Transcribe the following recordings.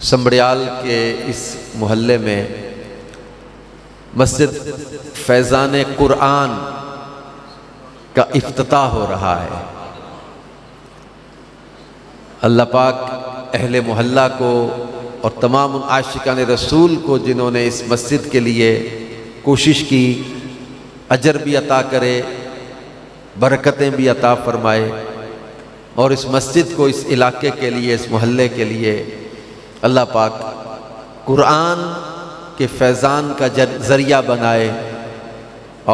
سنبڑیال کے اس محلے میں مسجد فیضان قرآن کا افتتاح ہو رہا ہے۔ اللہ پاک اہل محلہ کو اور تمام ان عاشقان رسول کو جنہوں نے اس مسجد کے لیے کوشش کی، اجر بھی عطا کرے، برکتیں بھی عطا فرمائے، اور اس مسجد کو اس علاقے کے لیے، اس محلے کے لیے اللہ پاک قرآن کے فیضان کا ذریعہ بنائے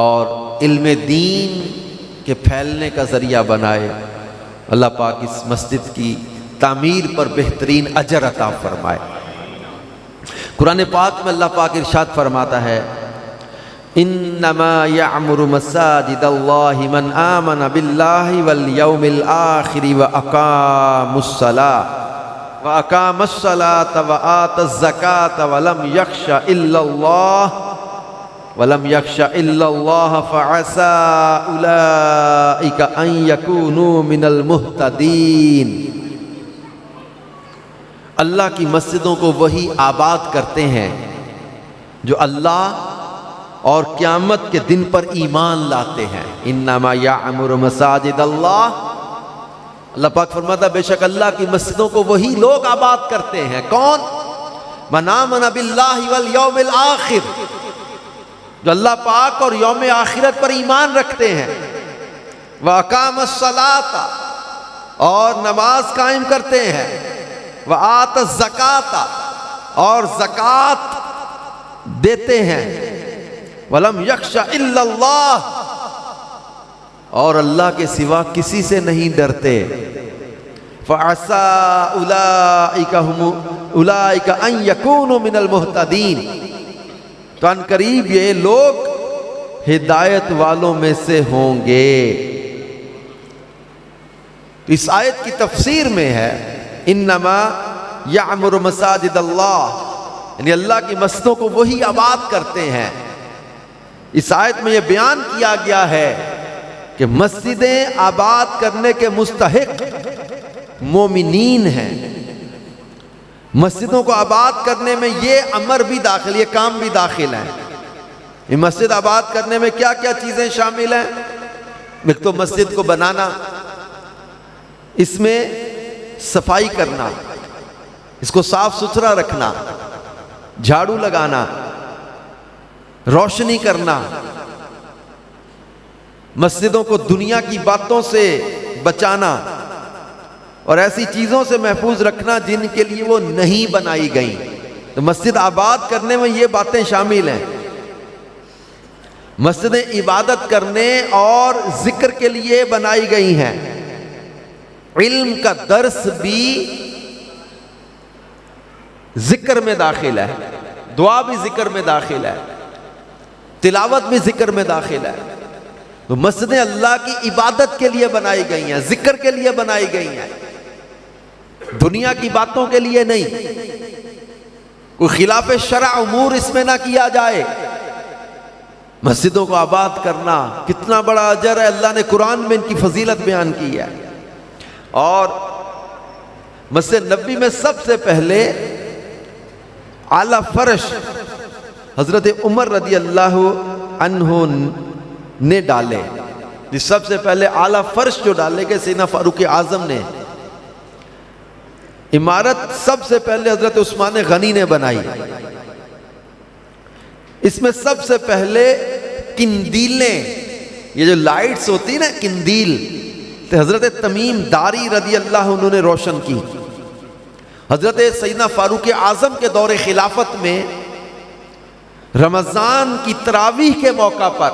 اور علم دین کے پھیلنے کا ذریعہ بنائے۔ اللہ پاک اس مسجد کی تعمیر پر بہترین اجر عطا فرمائے۔ قرآن پاک میں اللہ پاک ارشاد فرماتا ہے، انما یعمر مساجد اللہ من آمن باللہ والیوم الآخر واقام الصلاة وآت الزکاة ولم یخش الا اللہ فعسى اولئک ان یکونوا من المہتدین۔ اللہ کی مسجدوں کو وہی آباد کرتے ہیں جو اللہ اور قیامت کے دن پر ایمان لاتے ہیں۔ انما یعمر مساجد اللہ، اللہ پاک فرماتا ہے بے شک اللہ کی مسجدوں کو وہی لوگ آباد کرتے ہیں۔ کون؟ من آمن باللہ والیوم الآخر، جو اللہ پاک اور یوم آخرت پر ایمان رکھتے ہیں۔ وَأَقَامَ الصَّلَاةَ، اور نماز قائم کرتے ہیں۔ وَآتَ الزَّكَاةَ، اور زکوٰۃ دیتے ہیں۔ وَلَمْ يَخْشَ إِلَّا اللَّهَ، اور اللہ کے سوا کسی سے نہیں ڈرتے۔ فَعَسَىٰ أُولَٰئِكَ أَن يَكُونُوا مِنَ الْمُهْتَدِينَ، تو ان قریب یہ لوگ ہدایت والوں میں سے ہوں گے۔ اس آیت کی تفسیر میں ہے انما یعمر مساجد اللہ، یعنی اللہ کی مسجدوں کو وہی آباد کرتے ہیں۔ اس آیت میں یہ بیان کیا گیا ہے کہ مسجدیں آباد کرنے کے مستحق مومنین ہیں۔ مسجدوں کو آباد کرنے میں یہ امر بھی داخل، یہ کام بھی داخل ہے۔ یہ مسجد آباد کرنے میں کیا کیا چیزیں شامل ہیں؟ ایک تو مسجد کو بنانا، اس میں صفائی کرنا، اس کو صاف ستھرا رکھنا، جھاڑو لگانا، روشنی کرنا، مسجدوں کو دنیا کی باتوں سے بچانا اور ایسی چیزوں سے محفوظ رکھنا جن کے لیے وہ نہیں بنائی گئیں۔ تو مسجد آباد کرنے میں یہ باتیں شامل ہیں۔ مسجدیں عبادت کرنے اور ذکر کے لیے بنائی گئی ہیں۔ علم کا درس بھی ذکر میں داخل ہے، دعا بھی ذکر میں داخل ہے، تلاوت بھی ذکر میں داخل ہے۔ تو مسجدیں اللہ کی عبادت کے لیے بنائی گئی ہیں، ذکر کے لیے بنائی گئی ہیں، دنیا کی باتوں کے لیے نہیں۔ کوئی خلاف شرع امور اس میں نہ کیا جائے۔ مسجدوں کو آباد کرنا کتنا بڑا اجر ہے، اللہ نے قرآن میں ان کی فضیلت بیان کی ہے۔ اور مسجد نبی میں سب سے پہلے اعلیٰ فرش حضرت عمر رضی اللہ عنہ نے ڈالے۔ سب سے پہلے اعلیٰ فرش جو ڈالے گئے سیدنا فاروق اعظم نے۔ عمارت سب سے پہلے حضرت عثمان غنی نے بنائی۔ اس میں سب سے پہلے قندیلیں، یہ جو لائٹس ہوتی نا قندیل، تو حضرت تمیم داری رضی اللہ عنہ نے روشن کی۔ حضرت سیدنا فاروق اعظم کے دور خلافت میں رمضان کی تراویح کے موقع پر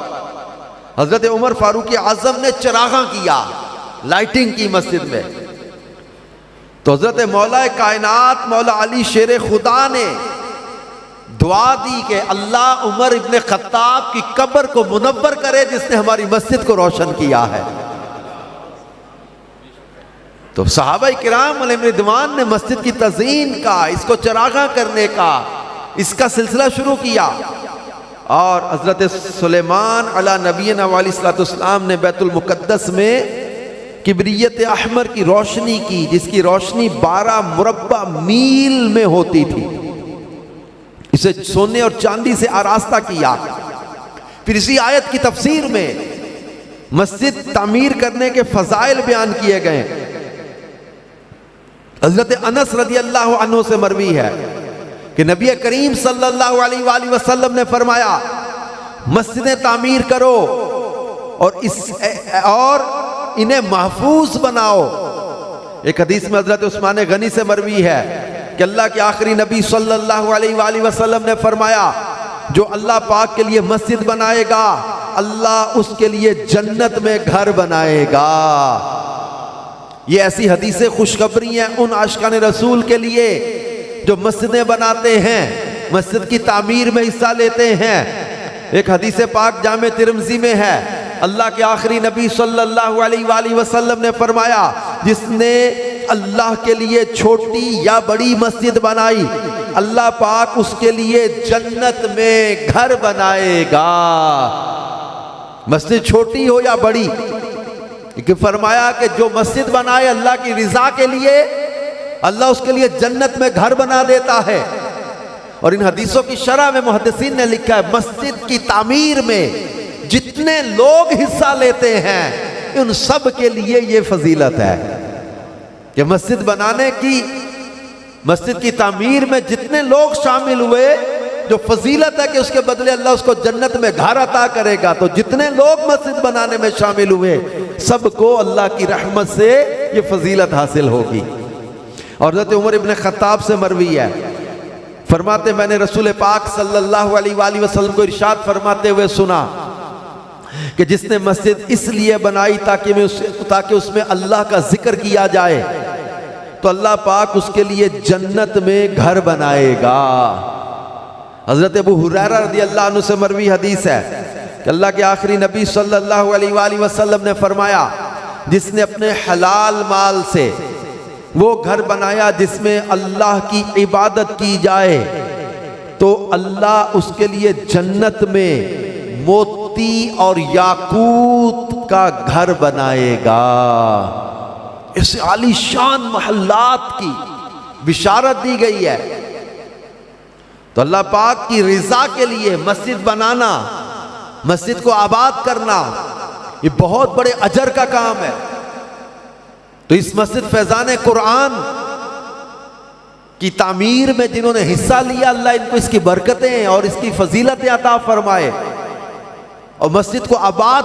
حضرت عمر فاروق اعظم نے چراغاں کیا، لائٹنگ کی مسجد میں۔ تو حضرت مولا کائنات مولا علی شیر خدا نے دعا دی کہ اللہ عمر ابن خطاب کی قبر کو منور کرے جس نے ہماری مسجد کو روشن کیا ہے۔ تو صحابہ کرام علیہم رضوان نے مسجد کی تزئین کا، اس کو چراغاں کرنے کا، اس کا سلسلہ شروع کیا۔ اور حضرت سلیمان علی نبینا علیہ الصلوۃ والسلام نے بیت المقدس میں کبریت احمر کی روشنی کی، جس کی روشنی 12 مربع میل میں ہوتی تھی، اسے سونے اور چاندی سے آراستہ کیا۔ پھر اسی آیت کی تفسیر میں مسجد تعمیر کرنے کے فضائل بیان کیے گئے۔ حضرت انس رضی اللہ عنہ سے مروی ہے کہ نبی کریم صلی اللہ علیہ وآلہ وسلم نے فرمایا مسجدیں تعمیر کرو اور انہیں محفوظ بناؤ۔ ایک حدیث میں حضرت عثمان غنی سے مروی ہے کہ اللہ کے آخری نبی صلی اللہ علیہ وآلہ وسلم نے فرمایا جو اللہ پاک کے لیے مسجد بنائے گا اللہ اس کے لیے جنت میں گھر بنائے گا۔ یہ ایسی حدیثیں خوشخبری ہیں ان عاشقان رسول کے لیے جو مسجدیں بناتے ہیں، مسجد کی تعمیر میں حصہ لیتے ہیں۔ ایک حدیث پاک جامع ترمذی میں ہے، اللہ کے آخری نبی صلی اللہ علیہ وآلہ وسلم نے فرمایا جس نے اللہ کے لیے چھوٹی یا بڑی مسجد بنائی اللہ پاک اس کے لیے جنت میں گھر بنائے گا۔ مسجد چھوٹی ہو یا بڑی، لیکن فرمایا کہ جو مسجد بنائے اللہ کی رضا کے لیے اللہ اس کے لیے جنت میں گھر بنا دیتا ہے۔ اور ان حدیثوں کی شرح میں محدثین نے لکھا ہے مسجد کی تعمیر میں جتنے لوگ حصہ لیتے ہیں ان سب کے لیے یہ فضیلت ہے کہ مسجد بنانے کی، مسجد کی تعمیر میں جتنے لوگ شامل ہوئے جو فضیلت ہے کہ اس کے بدلے اللہ اس کو جنت میں گھر عطا کرے گا۔ تو جتنے لوگ مسجد بنانے میں شامل ہوئے سب کو اللہ کی رحمت سے یہ فضیلت حاصل ہوگی۔ اور حضرت عمر ابن خطاب سے مروی ہے، فرماتے میں نے رسول پاک صلی اللہ علیہ وآلہ وسلم کو ارشاد فرماتے ہوئے سنا کہ جس نے مسجد اس لیے بنائی تاکہ اس میں اللہ کا ذکر کیا جائے تو اللہ پاک اس کے لیے جنت میں گھر بنائے گا۔ حضرت ابو ہریرہ رضی اللہ عنہ سے مروی حدیث ہے کہ اللہ کے آخری نبی صلی اللہ علیہ وآلہ وسلم نے فرمایا جس نے اپنے حلال مال سے وہ گھر بنایا جس میں اللہ کی عبادت کی جائے تو اللہ اس کے لیے جنت میں موتی اور یاقوت کا گھر بنائے گا۔ اس عالی شان محلات کی بشارت دی گئی ہے۔ تو اللہ پاک کی رضا کے لیے مسجد بنانا، مسجد کو آباد کرنا یہ بہت بڑے اجر کا کام ہے۔ تو اس مسجد فیضان قرآن کی تعمیر میں جنہوں نے حصہ لیا اللہ ان کو اس کی برکتیں اور اس کی فضیلتیں عطا فرمائے، اور مسجد کو آباد،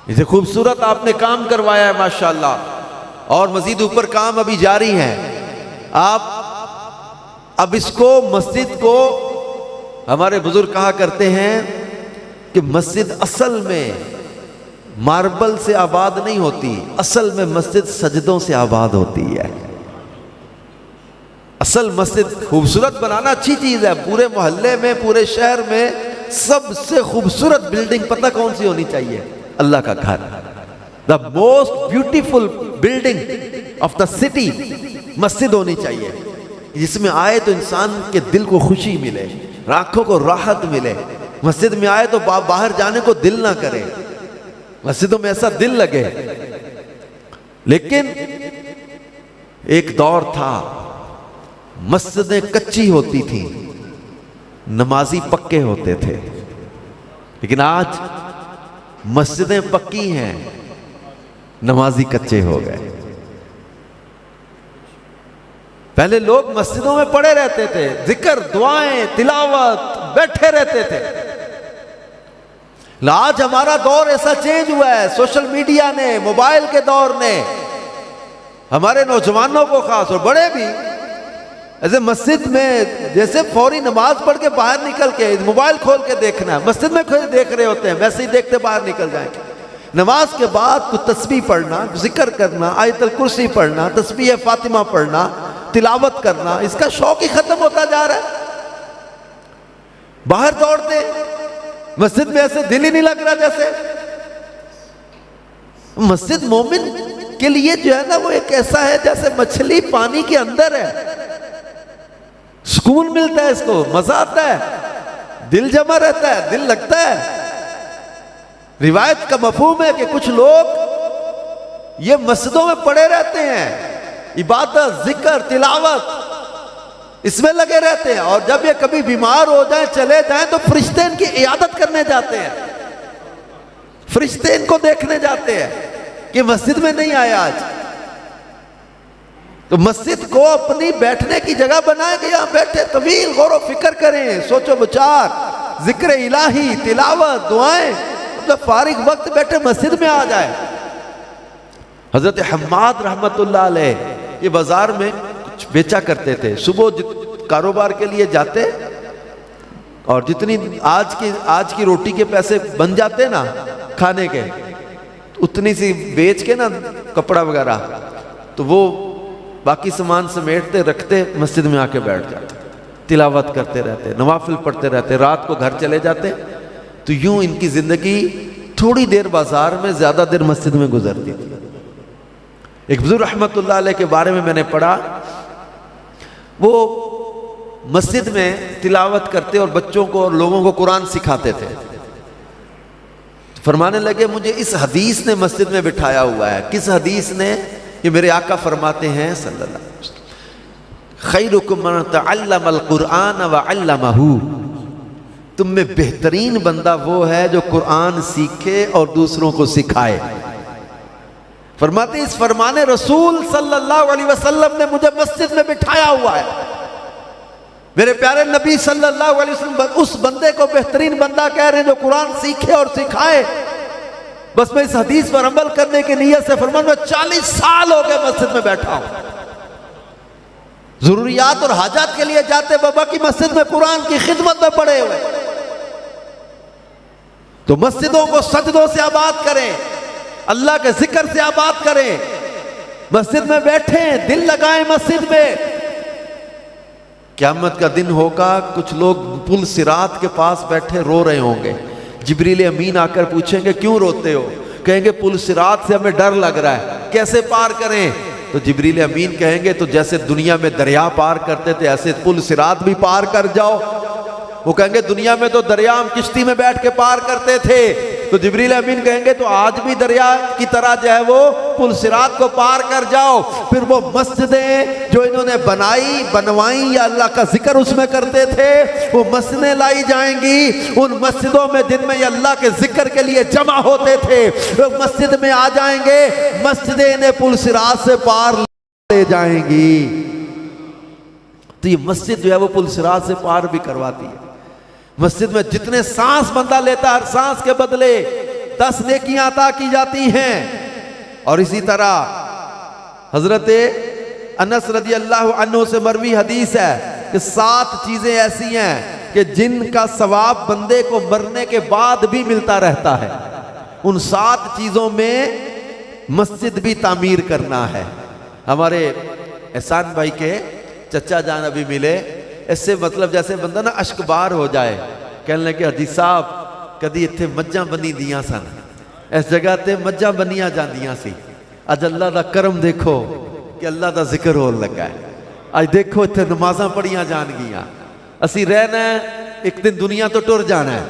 اسے خوبصورت آپ نے کام کروایا ہے ماشاءاللہ، اور مزید اوپر کام ابھی جاری ہیں۔ آپ اب اس کو مسجد کو ہمارے بزرگ کہا کرتے ہیں کہ مسجد اصل میں ماربل سے آباد نہیں ہوتی، اصل میں مسجد سجدوں سے آباد ہوتی ہے۔ اصل مسجد خوبصورت بنانا اچھی چیز ہے، پورے محلے میں پورے شہر میں سب سے خوبصورت بلڈنگ پتہ کون سی ہونی چاہیے؟ اللہ کا گھر۔ The most beautiful building of the city مسجد ہونی چاہیے، جس میں آئے تو انسان کے دل کو خوشی ملے، آنکھوں کو راحت ملے۔ مسجد میں آئے تو باہر جانے کو دل نہ کرے، مسجدوں میں ایسا دل لگے۔ لیکن ایک دور تھا مسجدیں کچی ہوتی تھیں، نمازی پکے ہوتے تھے، لیکن آج مسجدیں پکی ہیں، نمازی کچے ہو گئے۔ پہلے لوگ مسجدوں میں پڑے رہتے تھے، ذکر، دعائیں، تلاوت، بیٹھے رہتے تھے۔ آج ہمارا دور ایسا چینج ہوا ہے، سوشل میڈیا نے، موبائل کے دور نے ہمارے نوجوانوں کو خاص اور بڑے بھی ایسے مسجد میں جیسے فوری نماز پڑھ کے باہر نکل کے موبائل کھول کے دیکھنا ہے، مسجد میں کھول دیکھ رہے ہوتے ہیں، ویسے ہی دیکھتے باہر نکل جائیں گے۔ نماز کے بعد کچھ تسبیح پڑھنا، ذکر کرنا، آیت الکرسی پڑھنا، تسبیح فاطمہ پڑھنا، تلاوت کرنا، اس کا شوق ہی ختم ہوتا جا رہا ہے۔ باہر دوڑتے مسجد میں ایسے دل ہی نہیں لگ رہا جیسے۔ مسجد مومن کے لیے جو ہے نا وہ ایک ایسا ہے جیسے مچھلی پانی کے اندر ہے، سکون ملتا ہے، اس کو مزہ آتا ہے، دل جمع رہتا ہے، دل لگتا ہے۔ روایت کا مفہوم ہے کہ کچھ لوگ یہ مسجدوں میں پڑے رہتے ہیں، عبادت، ذکر، تلاوت اس میں لگے رہتے ہیں، اور جب یہ کبھی بیمار ہو جائیں، چلے جائیں، تو فرشتے ان کی عیادت کرنے جاتے ہیں، فرشتے ان کو دیکھنے جاتے ہیں کہ مسجد میں نہیں آیا آج۔ تو مسجد کو اپنی بیٹھنے کی جگہ بنائیں کہ یہاں بیٹھے طویل غور و فکر کریں، سوچ و بچار، ذکر الہی، تلاوت، دعائیں، جب فارغ وقت بیٹھے مسجد میں آ جائے۔ حضرت حماد رحمت اللہ علیہ یہ بازار میں کچھ بیچا کرتے تھے، صبح کاروبار کے لیے جاتے اور جتنی آج کی روٹی کے پیسے بن جاتے نا کھانے کے، اتنی سی بیچ کے نا کپڑا وغیرہ، تو وہ باقی سامان سمیٹتے رکھتے، مسجد میں آ کے بیٹھ جاتے، تلاوت کرتے رہتے، نوافل پڑھتے رہتے، رات کو گھر چلے جاتے۔ تو یوں ان کی زندگی تھوڑی دیر بازار میں، زیادہ دیر مسجد میں گزرتی تھی۔ ایک بزرگ رحمت اللہ علیہ کے بارے میں نے پڑھا، وہ مسجد میں تلاوت کرتے اور بچوں کو اور لوگوں کو قرآن سکھاتے تھے۔ فرمانے لگے مجھے اس حدیث نے مسجد میں بٹھایا ہوا ہے۔ کس حدیث نے؟ کہ میرے آقا فرماتے ہیں صلی اللہ علیہ وسلم، خیرکم من تعلم القرآن وعلمہ، تم میں بہترین بندہ وہ ہے جو قرآن سیکھے اور دوسروں کو سکھائے۔ فرماتے اس فرمان رسول صلی اللہ علیہ وسلم نے مجھے مسجد میں بٹھایا ہوا ہے۔ میرے پیارے نبی صلی اللہ علیہ وسلم اس بندے کو بہترین بندہ کہہ رہے ہیں جو قرآن سیکھے اور سکھائے۔ بس میں اس حدیث پر عمل کرنے کی نیت سے فرمان، میں 40 سال ہو گئے مسجد میں بیٹھا ہوں، ضروریات اور حاجات کے لیے جاتے بابا کی مسجد میں قرآن کی خدمت میں پڑے ہوئے۔ تو مسجدوں کو سجدوں سے آباد کریں، اللہ کے ذکر سے آباد کریں، مسجد میں بیٹھیں، دل لگائیں مسجد میں۔ قیامت کا دن ہوگا، کچھ لوگ پل صراط کے پاس بیٹھے رو رہے ہوں گے، جبریل امین آ کر پوچھیں گے کیوں روتے ہو؟ کہیں گے پل صراط سے ہمیں ڈر لگ رہا ہے، کیسے پار کریں؟ تو جبریل امین کہیں گے تو جیسے دنیا میں دریا پار کرتے تھے ایسے پل صراط بھی پار کر جاؤ۔ وہ کہیں گے دنیا میں تو دریا ہم کشتی میں بیٹھ کے پار کرتے تھے، تو جبریل امین کہیں گے تو آج بھی دریا کی طرح جو ہے وہ پل صراط کو پار کر جاؤ۔ پھر وہ مسجدیں جو انہوں نے بنوائیں یا اللہ کا ذکر اس میں کرتے تھے، وہ مسجدیں لائی جائیں گی۔ ان مسجدوں میں جن میں یہ اللہ کے ذکر کے لیے جمع ہوتے تھے، وہ مسجد میں آ جائیں گے، مسجدیں انہیں پل صراط سے پار لے جائیں گی۔ تو یہ مسجد جو ہے وہ پل صراط سے پار بھی کرواتی ہے۔ مسجد میں جتنے سانس بندہ لیتا ہے، ہر سانس کے بدلے 10 نیکیاں عطا کی جاتی ہیں۔ اور اسی طرح حضرت انس رضی اللہ عنہ سے مروی حدیث ہے کہ 7 چیزیں ایسی ہیں کہ جن کا ثواب بندے کو مرنے کے بعد بھی ملتا رہتا ہے۔ ان 7 چیزوں میں مسجد بھی تعمیر کرنا ہے۔ ہمارے احسان بھائی کے چچا جان ابھی ملے، اس سے مطلب جیسے بندہ نا اشک بار ہو جائے، کہنے لگے حدیث صاحب کدی اتھے مجھاں بنی دیاں سن، اس جگہ تے مجھاں بنیاں جاندیاں سی، اج اللہ دا کرم دیکھو کہ اللہ دا ذکر ہو لگا ہے، اج دیکھو اتھے نمازاں پڑھیاں جان گیاں۔ اسی رہنا ہے، ایک دن دنیا تو ٹر جانا ہے،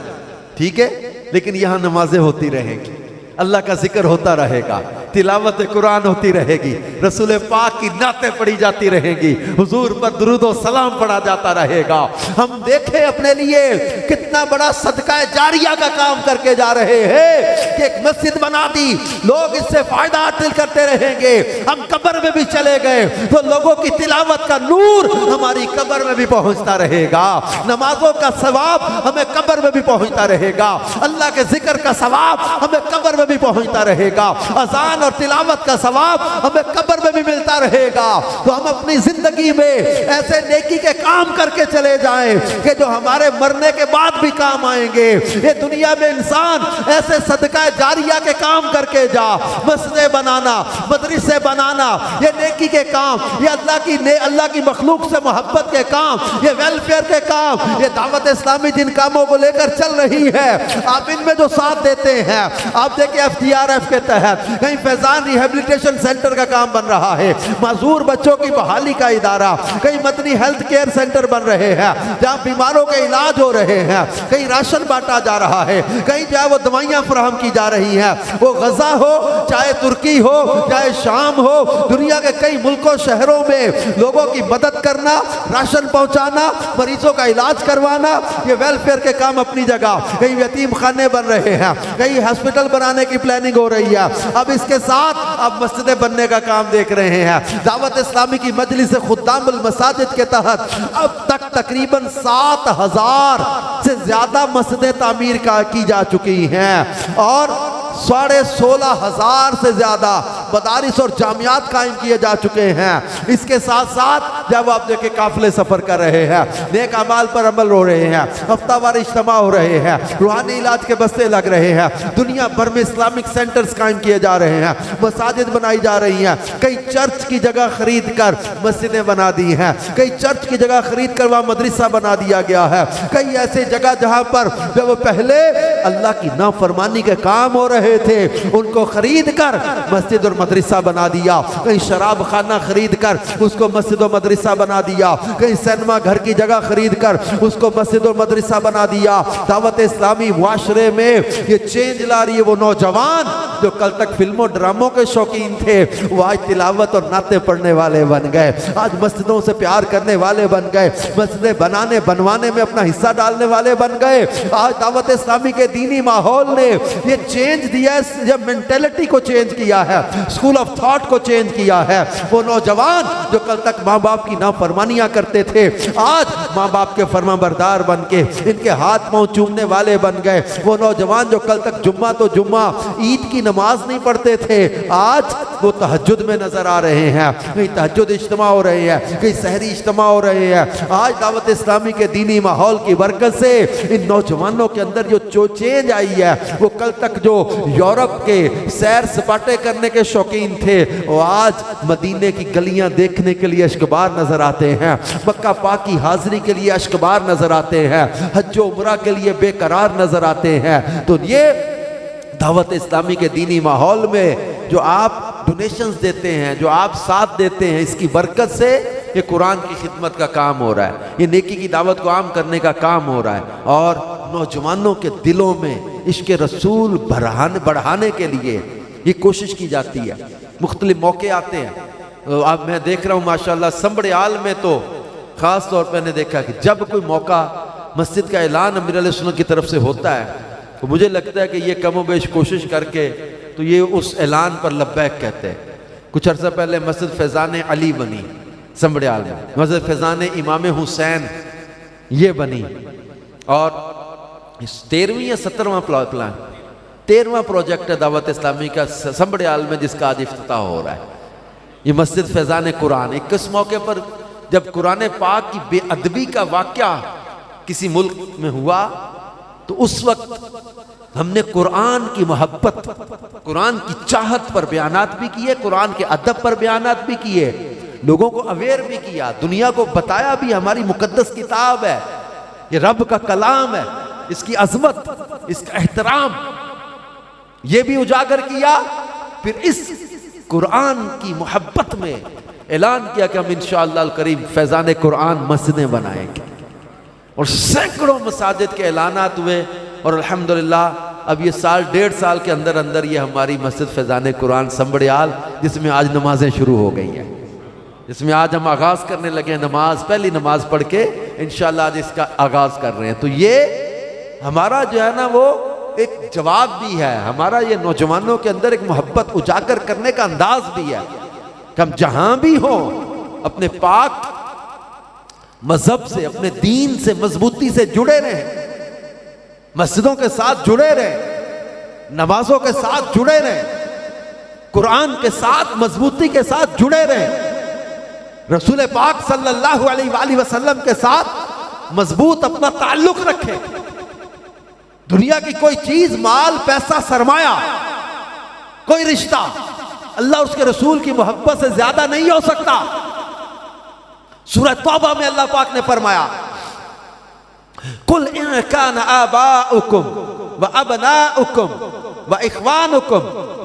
ٹھیک ہے، لیکن یہاں نمازیں ہوتی رہیں گی، اللہ کا ذکر ہوتا رہے گا، تلاوت قرآن ہوتی رہے گی، رسول پاک کی نعتیں پڑھی جاتی رہیں گی، حضور پر درود و سلام پڑھا جاتا رہے گا۔ ہم دیکھیں اپنے لیے کتنا بڑا صدقہ جاریہ کا کام کر کے جا رہے ہیں کہ ایک مسجد بنا دی، لوگ اس سے فائدہ حاصل کرتے رہیں گے۔ ہم قبر میں بھی چلے گئے تو لوگوں کی تلاوت کا نور ہماری قبر میں بھی پہنچتا رہے گا، نمازوں کا ثواب ہمیں قبر میں بھی پہنچتا رہے گا، اللہ کے ذکر کا ثواب ہمیں قبر میں بھی پہنچتا رہے گا، اذان اور تلاوت کا ثواب ہمیں قبر میں بھی ملتا رہے گا۔ تو ہم اپنی زندگی میں ایسے نیکی کے کام کر کے چلے جائیں کہ جو ہمارے مرنے کے بعد بھی کام آئیں گے۔ یہ دنیا میں انسان ایسے صدقہ جاریہ کے کام کر کے جا، مسجدیں بنانا، مدرسے بنانا، یہ نیکی کے کام، یہ اللہ کی مخلوق سے محبت کے کام، یہ ویلفیئر کے کام، یہ دعوت اسلامی جن کاموں کو لے کر چل رہی ہے، آپ ان میں جو ساتھ دیتے ہیں، آپ دیکھیں FDRF کے تحت کہیں فیضان ریہیبلیٹیشن سینٹر کا کام بن رہا ہے، معذور بچوں کی بحالی کا ادارہ، کئی مدنی ہیلتھ کیئر سینٹر بن رہے ہیں جہاں بیماروں کے علاج ہو رہے ہیں، کہیں راشن بانٹا جا رہا ہے، کہیں جو ہے وہ دوائیاں فراہم کی جا رہی ہیں، وہ غزہ ہو چاہے ترکی ہو چاہے شام ہو، دنیا کے کئی ملکوں شہروں میں لوگوں کی مدد کرنا، راشن پہنچانا، مریضوں کا علاج کروانا، یہ ویلفیئر کے کام اپنی جگہ، کہیں یتیم خانے بن رہے ہیں، کہیں ہاسپٹل بنانے کی پلاننگ ہو رہی ہے، اب اس کے ساتھ اب مسجدیں بننے کا کام دیکھ رہے ہیں۔ دعوت اسلامی کی مجلس خدام المساجد کے تحت اب تک تقریباً 7,000 سے زیادہ مسجدیں تعمیر کی جا چکی ہیں اور 16,500 سے زیادہ مدارس اور جامعات قائم کیے جا چکے ہیں۔ اس کے ساتھ ساتھ جب آپ دیکھیں قافلے سفر کر رہے ہیں، نیک اعمال پر عمل ہو رہے ہیں، ہفتہ وار اجتماع ہو رہے ہیں، روحانی علاج کے بستے لگ رہے ہیں، دنیا بھر میں اسلامک سینٹرز قائم کیے جا رہے ہیں، مساجد بنائی جا رہی ہیں، کئی چرچ کی جگہ خرید کر مسجدیں بنا دی ہیں، کئی چرچ کی جگہ خرید کر وہاں مدرسہ بنا دیا گیا ہے، کئی ایسے جگہ جہاں پر جب پہلے اللہ کی نافرمانی کے کام ہو رہے تھے ان کو خرید کر مسجد اور مدرسہ بنا دیا، کہیں شراب خانہ خرید کر اس کو مسجد و مدرسہ بنا دیا، کہیں سینما گھر کی جگہ خرید کر اس کو مسجد و مدرسہ بنا دیا۔ دعوت اسلامی معاشرے میں یہ چینج لا رہی ہے۔ وہ نوجوان جو کل تک فلموں ڈراموں کے شوقین تھے وہ آج تلاوت اور نعتیں پڑھنے والے بن گئے، آج مسجدوں سے پیار کرنے والے بن گئے، مسجدیں بنوانے میں اپنا حصہ ڈالنے والے بن گئے۔ آج دعوت اسلامی کے دینی ماحول نے یہ چینج دیا ہے، جب مینٹیلٹی کو چینج کیا ہے، اسکول آف تھاٹ کو چینج کیا ہے۔ وہ نوجوان جو کل تک ماں باپ کی نافرمانیاں کرتے تھے آج ماں باپ کے فرما بردار بن کے ان کے ہاتھ پاؤں چومنے والے بن گئے۔ وہ نوجوان جو کل تک جمعہ تو جمعہ عید کی نماز نہیں پڑھتے تھے آج وہ تہجد میں نظر آ رہے ہیں، کہیں تہجد اجتماع ہو رہے ہیں، کہیں سحری اجتماع ہو رہے ہیں۔ آج دعوت اسلامی کے دینی ماحول کی برکت سے ان نوجوانوں کے اندر جو چینج آئی ہے، وہ کل تک جو یورپ کے سیر سپاٹے کرنے کے شوقین تھے وہ آج مدینے کی گلیاں دیکھنے کے لیے اشکبار نظر آتے ہیں، مکہ پاک کی حاضری کے لیے اشکبار نظر آتے ہیں، حج و عمرہ کے لیے بے قرار نظر آتے ہیں۔ تو یہ دعوت اسلامی کے دینی ماحول میں جو آپ ڈونیشنز دیتے ہیں، جو آپ ساتھ دیتے ہیں، اس کی برکت سے یہ قرآن کی خدمت کا کام ہو رہا ہے، یہ نیکی کی دعوت کو عام کرنے کا کام ہو رہا ہے، اور نوجوانوں کے دلوں میں عشق رسول بڑھانے کے لیے یہ کوشش کی جاتی ہے۔ مختلف موقع آتے ہیں، اب میں دیکھ رہا ہوں ماشاءاللہ سنبڑیال میں تو خاص طور پہ نے دیکھا کہ جب کوئی موقع مسجد کا اعلان امیر علیہ السنت کی طرف سے ہوتا ہے تو مجھے لگتا ہے کہ یہ کم و بیش کوشش کر کے تو یہ اس اعلان پر لبیک کہتے ہیں۔ کچھ عرصہ پہلے مسجد فیضان علی بنی سنبڑیال میں، مسجد فیضان امام حسین یہ بنی، اور 13ویں یا 17واں پلان 13واں پروجیکٹ ہے دعوت اسلامی کا سنبڑیال میں جس کا آج افتتاح ہو رہا ہے۔ یہ مسجد فیضان قرآن، اس موقع پر جب قرآن پاک کی بے ادبی کا واقعہ کسی ملک میں ہوا تو اس وقت ہم نے قرآن کی محبت، قرآن کی چاہت پر بیانات بھی کیے، قرآن کے ادب پر بیانات بھی کیے، لوگوں کو اویئر بھی کیا، دنیا کو بتایا بھی ہماری مقدس کتاب ہے، یہ رب کا کلام ہے، اس کی عظمت، اس کا احترام یہ بھی اجاگر کیا۔ پھر اس قرآن کی محبت میں اعلان کیا کہ ہم انشاءاللہ الکریم فیضان قرآن مسجدیں بنائیں گے، اور سینکڑوں مساجد کے اعلانات ہوئے، اور الحمدللہ اب یہ سال 1.5 سال کے اندر اندر یہ ہماری مسجد فیضان قرآن سنبڑیال جس میں آج نمازیں شروع ہو گئی ہیں، جس میں آج ہم آغاز کرنے لگے ہیں، نماز پہلی نماز پڑھ کے انشاءاللہ آج اس کا آغاز کر رہے ہیں۔ تو یہ ہمارا جو ہے نا وہ ایک جواب بھی ہے، ہمارا یہ نوجوانوں کے اندر ایک محبت اجاگر کرنے کا انداز بھی ہے کہ ہم جہاں بھی ہوں اپنے پاک مذہب سے، اپنے دین سے مضبوطی سے جڑے رہیں، مسجدوں کے ساتھ جڑے رہیں، نمازوں کے ساتھ جڑے رہیں، قرآن کے ساتھ مضبوطی کے ساتھ جڑے رہیں، رسول پاک صلی اللہ علیہ وآلہ وسلم کے ساتھ مضبوط اپنا تعلق رکھیں۔ دنیا کی کوئی چیز، مال، پیسہ، سرمایہ، کوئی رشتہ اللہ اس کے رسول کی محبت سے زیادہ نہیں ہو سکتا۔ سورہ توبہ میں اللہ پاک نے فرمایا قُلْ إِنْ كَانَ آبَاؤُكُمْ وَأَبْنَاؤُكُمْ وَإِخْوَانُكُمْ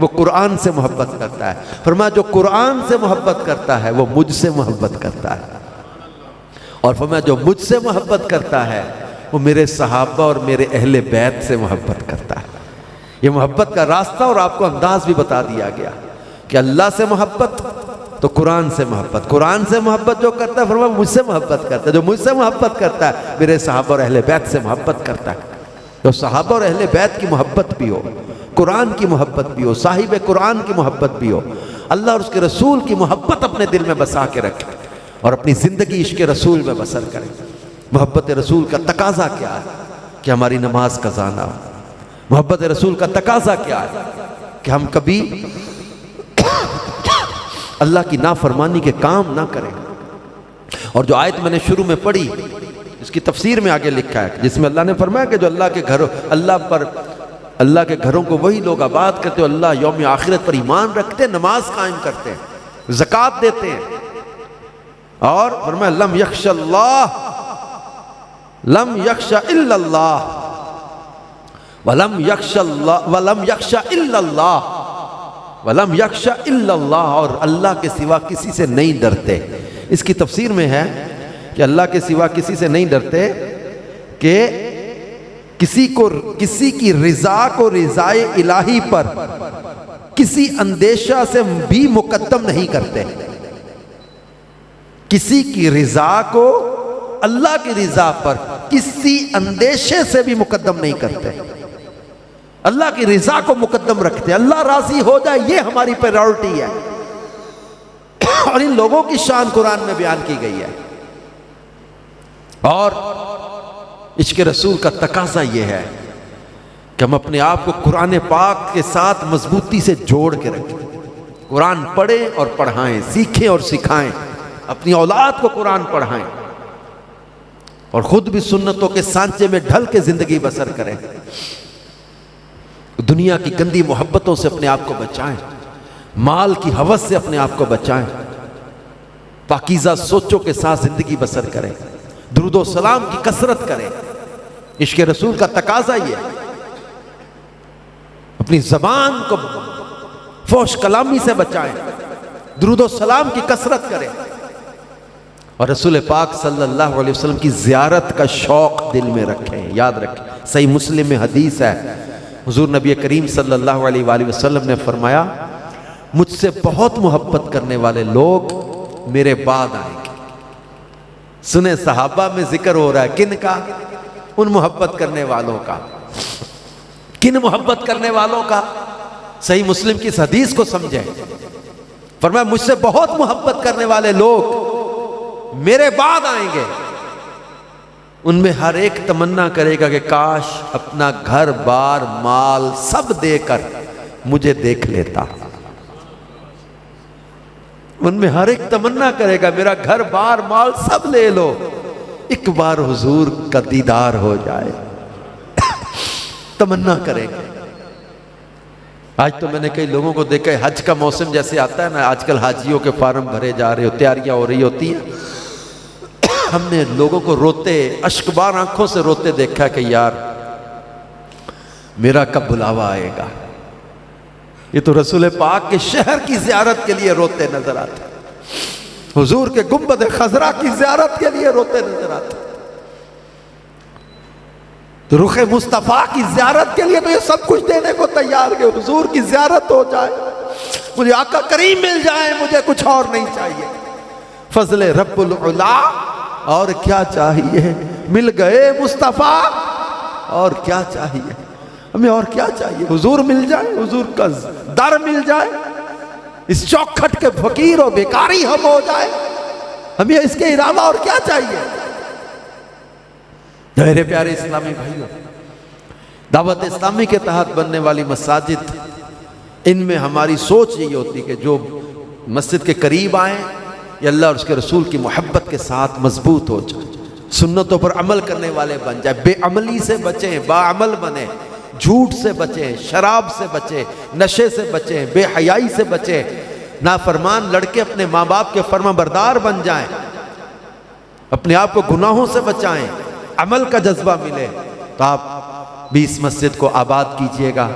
وہ قرآن سے محبت کرتا ہے. فرمایا جو قرآن سے محبت کرتا ہے وہ مجھ سے محبت کرتا ہے. اور فرمایا جو مجھ سے محبت کرتا ہے وہ میرے صحابہ اور میرے اہل بیت سے محبت کرتا ہے. یہ محبت کا راستہ اور آپ کو انداز بھی بتا دیا گیا کہ اللہ سے محبت تو قرآن سے محبت. قرآن سے محبت جو کرتا ہے فرمایا مجھ سے محبت کرتا ہے. جو مجھ سے محبت کرتا ہے میرے صحابہ اور اہل بیت سے محبت کرتا ہے. تو صحابہ اور اہل بیت کی محبت بھی ہو, قرآن کی محبت بھی ہو, صاحب قرآن کی محبت بھی ہو, اللہ اور اس کے رسول کی محبت اپنے دل میں بسا کے رکھے اور اپنی زندگی عشق رسول میں بسر کرے. محبت رسول کا تقاضا کیا ہے کہ ہماری نماز قضا نہ ہو. محبت رسول کا تقاضا کیا ہے کہ ہم کبھی اللہ کی نافرمانی کے کام نہ کریں. اور جو آیت میں نے شروع میں پڑھی اس کی تفسیر میں آگے لکھا ہے جس میں اللہ نے فرمایا کہ جو اللہ کے گھروں کو وہی لوگ آباد کرتے ہیں, اللہ یوم آخرت پر ایمان رکھتے ہیں, نماز قائم کرتے ہیں, زکوٰۃ دیتے ہیں. اور فرمایا لم یخش اللہ لم یخش الا اللہ ولم یخش اللہ ولم یخش الا اللہ ولم یخش الا اللہ, اور اللہ کے سوا کسی سے نہیں ڈرتے. اس کی تفسیر میں ہے کہ اللہ کے سوا کسی سے نہیں ڈرتے کہ کسی کی رضا کو رضائے الہی پر کسی اندیشہ سے بھی مقدم نہیں کرتے. کسی کی رضا کو اللہ کی رضا پر کسی اندیشے سے بھی مقدم نہیں کرتے. اللہ کی رضا کو مقدم رکھتے. اللہ راضی ہو جائے یہ ہماری پرائورٹی ہے. اور ان لوگوں کی شان قرآن میں بیان کی گئی ہے. اور عشق رسول کا تقاضا یہ ہے کہ ہم اپنے آپ کو قرآن پاک کے ساتھ مضبوطی سے جوڑ کے رکھیں. قرآن پڑھیں اور پڑھائیں, سیکھیں اور سکھائیں, اپنی اولاد کو قرآن پڑھائیں اور خود بھی سنتوں کے سانچے میں ڈھل کے زندگی بسر کریں. دنیا کی گندی محبتوں سے اپنے آپ کو بچائیں, مال کی ہوس سے اپنے آپ کو بچائیں, پاکیزہ سوچوں کے ساتھ زندگی بسر کریں, درود و سلام کی کثرت کریں. عشق رسول کا تقاضا یہ ہے. اپنی زبان کو فحش کلامی سے بچائیں, درود و سلام کی کثرت کریں, اور رسول پاک صلی اللہ علیہ وسلم کی زیارت کا شوق دل میں رکھیں. یاد رکھیں, صحیح مسلم میں حدیث ہے, حضور نبی کریم صلی اللہ علیہ وآلہ وسلم نے فرمایا مجھ سے بہت محبت کرنے والے لوگ میرے بعد آئیں گے. سنیں صحابہ میں ذکر ہو رہا ہے کن کا؟ ان محبت کرنے والوں کا. کن محبت کرنے والوں کا؟ صحیح مسلم کی اس حدیث کو سمجھیں. فرمایا مجھ سے بہت محبت کرنے والے لوگ میرے بعد آئیں گے. ان میں ہر ایک تمنا کرے گا کہ کاش اپنا گھر بار مال سب دے کر مجھے دیکھ لیتا. ان میں ہر ایک تمنا کرے گا میرا گھر بار مال سب لے لو, ایک بار حضور کا دیدار ہو جائے. تمنا کریں گے. آج تو میں نے کئی لوگوں کو دیکھا ہے, حج کا موسم جیسے آتا ہے نا, آج کل حاجیوں کے فارم بھرے جا رہے ہو, تیاریاں ہو رہی ہوتی ہیں. ہم نے لوگوں کو روتے, اشکبار آنکھوں سے روتے دیکھا کہ یار میرا کب بلاوا آئے گا. یہ تو رسول پاک کے شہر کی زیارت کے لیے روتے نظر آتے, حضور کے گنبد خضرا کی زیارت کے لیے روتے نظر آتے. تو رخ مصطفیٰ کی زیارت کے لیے تو یہ سب کچھ دینے کو تیار کہ حضور کی زیارت ہو جائے, مجھے آقا کریم مل جائے, مجھے کچھ اور نہیں چاہیے. فضل رب العلا, اور کیا چاہیے؟ مل گئے مصطفیٰ, اور کیا چاہیے ہمیں؟ اور کیا چاہیے؟ حضور مل جائے, حضور کا در مل جائے, اس چوکھٹ کے فقیر و بیکاری ہم ہو جائے, ہمیں اس کے علاوہ اور کیا چاہیے؟ میرے پیارے اسلامی بھائیوں, دعوت اسلامی کے تحت بننے والی مساجد, ان میں ہماری سوچ یہی ہوتی کہ جو مسجد کے قریب آئیں یہ اللہ اور اس کے رسول کی محبت کے ساتھ مضبوط ہو جائے, سنتوں پر عمل کرنے والے بن جائے, بے عملی سے بچیں, باعمل بنیں, جھوٹ سے بچیں, شراب سے بچیں, نشے سے بچیں, بے حیائی سے بچیں, نافرمان لڑکے اپنے ماں باپ کے فرما بردار بن جائیں, اپنے آپ کو گناہوں سے بچائیں, عمل کا جذبہ ملے. تو آپ بھی اس مسجد کو آباد کیجئے گا,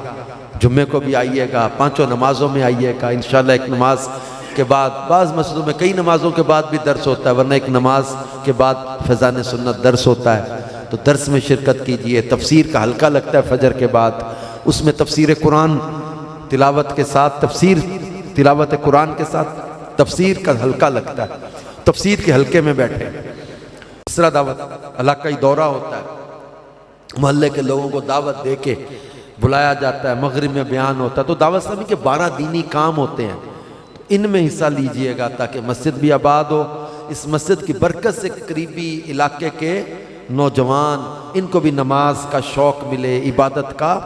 جمعے کو بھی آئیے گا، 5 نمازوں میں آئیے گا انشاءاللہ۔ ایک نماز کے بعد، بعض مسجدوں میں کئی نمازوں کے بعد بھی درس ہوتا ہے، ورنہ ایک نماز کے بعد فیضان سنت درس ہوتا ہے، تو درس میں شرکت کیجئے۔ تفسیر کا حلقہ لگتا ہے فجر کے بعد، اس میں تفسیر قرآن تلاوت کے ساتھ، تلاوت قرآن کے ساتھ تفسیر کا حلقہ لگتا ہے، تفسیر کے حلقے میں بیٹھے۔ دوسرا دعوت علاقائی دورہ ہوتا ہے، محلے کے لوگوں کو دعوت دے کے بلایا جاتا ہے، مغرب میں بیان ہوتا ہے، تو دعوت اسلامی کے 12 دینی کام ہوتے ہیں، تو ان میں حصہ لیجئے گا تاکہ مسجد بھی آباد ہو۔ اس مسجد کی برکت سے قریبی علاقے کے نوجوان، ان کو بھی نماز کا شوق ملے، عبادت کا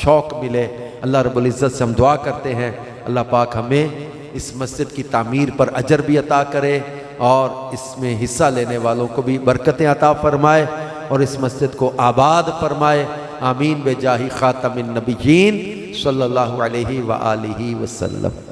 شوق ملے۔ اللہ رب العزت سے ہم دعا کرتے ہیں اللہ پاک ہمیں اس مسجد کی تعمیر پر اجر بھی عطا کرے، اور اس میں حصہ لینے والوں کو بھی برکتیں عطا فرمائے، اور اس مسجد کو آباد فرمائے۔ آمین بجاہ خاتم النبیین صلی اللہ علیہ وآلہ وسلم۔